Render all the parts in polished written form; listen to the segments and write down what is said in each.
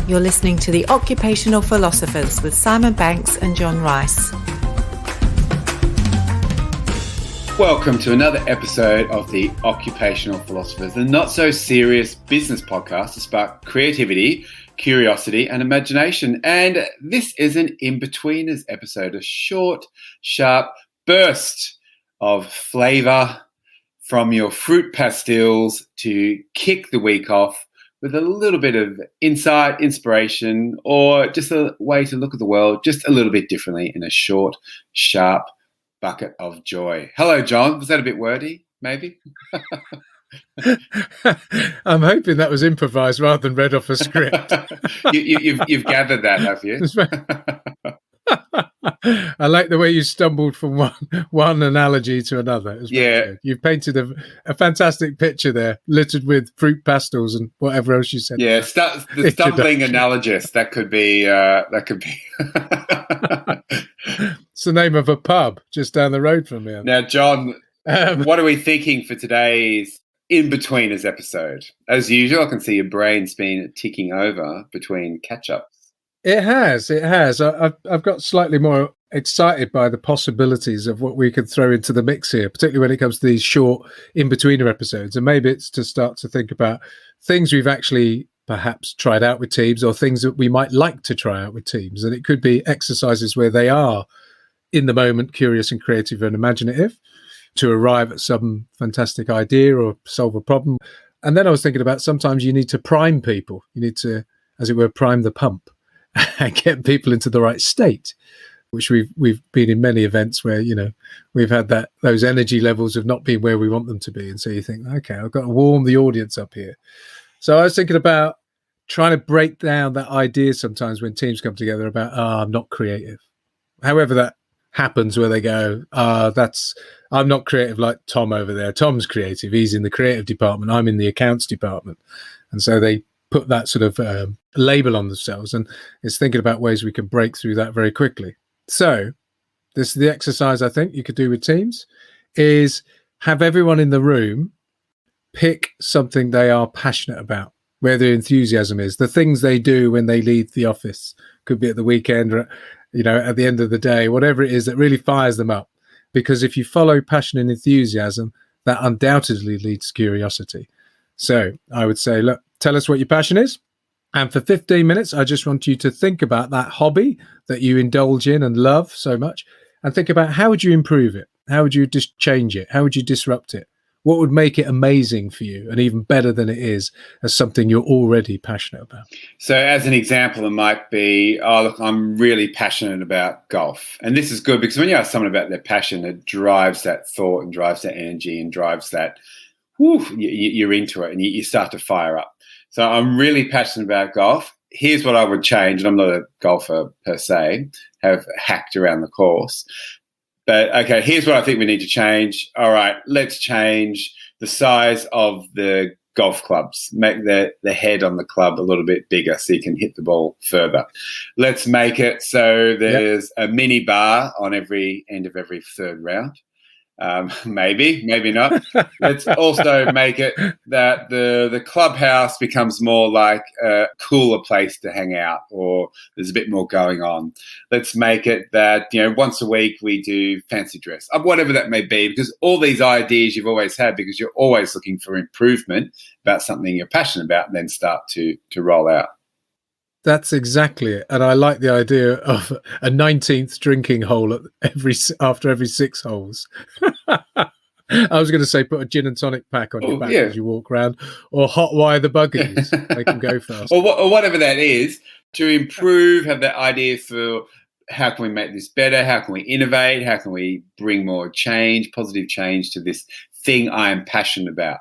You're listening to the Occupational Philosophers with Simon Banks and John Rice. Welcome to another episode of the Occupational Philosophers, the not-so-serious business podcast to spark creativity, curiosity and imagination. And this is an Inbetweeners episode, a short, sharp burst of flavour from your fruit pastilles to kick the week off with a little bit of insight, inspiration, or just a way to look at the world just a little bit differently in a short, sharp bucket of joy. Hello, John. Was that a bit wordy, maybe? I'm hoping that was improvised rather than read off a script. You've gathered that, have you? I like the way you stumbled from one analogy to another. Yeah. You've painted a fantastic picture there, littered with fruit pastels and whatever else you said. Yeah, the stumbling analogist. That could be. It's the name of a pub just down the road from me. Now, John, what are we thinking for today's Inbetweeners episode? As usual, I can see your brain's been ticking over between catch-ups. It has. I've got slightly more excited by the possibilities of what we could throw into the mix here, particularly when it comes to these short in-betweener episodes. And maybe it's to start to think about things we've actually perhaps tried out with teams or things that we might like to try out with teams. And it could be exercises where they are in the moment curious and creative and imaginative to arrive at some fantastic idea or solve a problem. And then I was thinking about sometimes you need to prime people. You need to, as it were, prime the pump and get people into the right state, which we've been in many events where, we've had those energy levels have not been where we want them to be. And so you think, okay, I've got to warm the audience up here. So I was thinking about trying to break down that idea sometimes when teams come together about, I'm not creative. However that happens where they go, I'm not creative like Tom over there. Tom's creative. He's in the creative department. I'm in the accounts department. And so they put that sort of label on themselves, and it's thinking about ways we can break through that very quickly. So this is the exercise I think you could do with teams, is have everyone in the room pick something they are passionate about, where their enthusiasm is, the things they do when they leave the office, could be at the weekend or, at the end of the day, whatever it is that really fires them up. Because if you follow passion and enthusiasm, that undoubtedly leads to curiosity. So I would say, look, tell us what your passion is. And for 15 minutes, I just want you to think about that hobby that you indulge in and love so much, and think about how would you improve it? How would you just change it? How would you disrupt it? What would make it amazing for you and even better than it is as something you're already passionate about? So as an example, it might be, look, I'm really passionate about golf. And this is good because when you ask someone about their passion, it drives that thought and drives that energy and drives that, you're into it and you start to fire up. So I'm really passionate about golf. Here's what I would change, and I'm not a golfer per se, have hacked around the course. But, okay, here's what I think we need to change. All right, let's change the size of the golf clubs. Make the head on the club a little bit bigger so you can hit the ball further. Let's make it so there's a mini bar on every end of every third round. Maybe not. Let's also make it that the clubhouse becomes more like a cooler place to hang out, or there's a bit more going on. Let's make it that, once a week we do fancy dress, whatever that may be, because all these ideas you've always had, because you're always looking for improvement about something you're passionate about, and then start to roll out. That's exactly it. And I like the idea of a 19th drinking hole after every 6 holes. I was going to say put a gin and tonic pack on your back as you walk around, or hot wire the buggies. They can go fast. Or whatever that is, to improve, have that idea for how can we make this better? How can we innovate? How can we bring more change, positive change to this thing I am passionate about?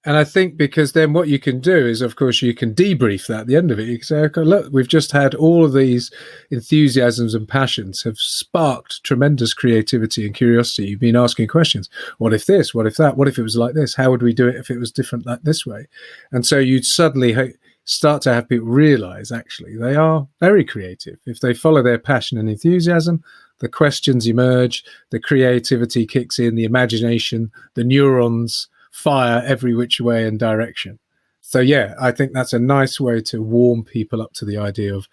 And I think because then what you can do is, of course, you can debrief that at the end of it. You can say, okay, look, we've just had all of these enthusiasms and passions have sparked tremendous creativity and curiosity. You've been asking questions. What if this? What if that? What if it was like this? How would we do it if it was different like this way? And so you'd suddenly start to have people realize, actually, they are very creative. If they follow their passion and enthusiasm, the questions emerge, the creativity kicks in, the imagination, the neurons fire every which way and direction. So, yeah, I think that's a nice way to warm people up to the idea of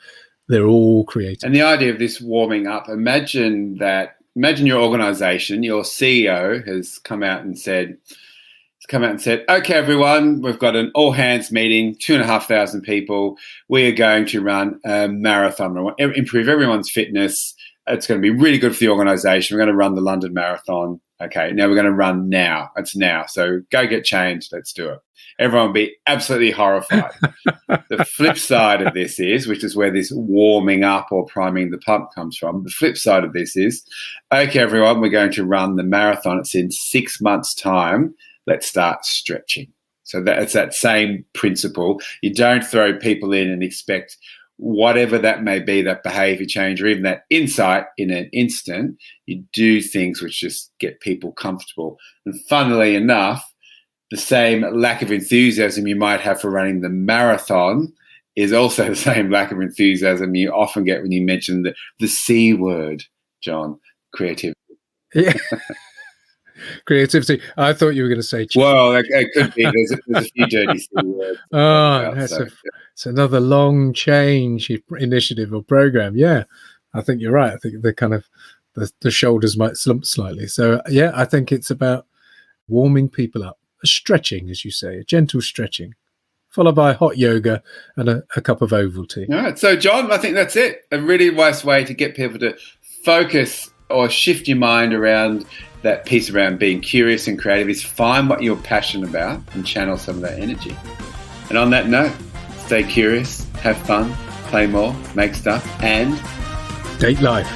they're all creative. And the idea of this warming up, imagine your organization, your CEO has come out and said, okay, everyone, we've got an all hands meeting, 2,500 people. We are going to run a marathon, improve everyone's fitness. It's going to be really good for the organization. We're going to run the London Marathon. Okay, now we're going to run now. It's now. So go get changed. Let's do it. Everyone will be absolutely horrified. The flip side of this is, which is where this warming up or priming the pump comes from. The flip side of this is, okay, everyone, we're going to run the marathon. It's in 6 months' time. Let's start stretching. So it's that same principle. You don't throw people in and expect whatever that may be, that behavior change or even that insight in an instant. You do things which just get people comfortable. And funnily enough, the same lack of enthusiasm you might have for running the marathon is also the same lack of enthusiasm you often get when you mention the C word, John, creativity. Yeah. Creativity. I thought you were going to say. Well, it could be. There's a few dirty C words. It's another long change initiative or program. Yeah, I think you're right. I think the shoulders might slump slightly. So yeah, I think it's about warming people up, a stretching, as you say, a gentle stretching, followed by hot yoga and a cup of Ovaltine. All right. So John, I think that's it. A really nice way to get people to focus or shift your mind around that piece around being curious and creative is find what you're passionate about and channel some of that energy. And on that note, stay curious, have fun, play more, make stuff, and date life.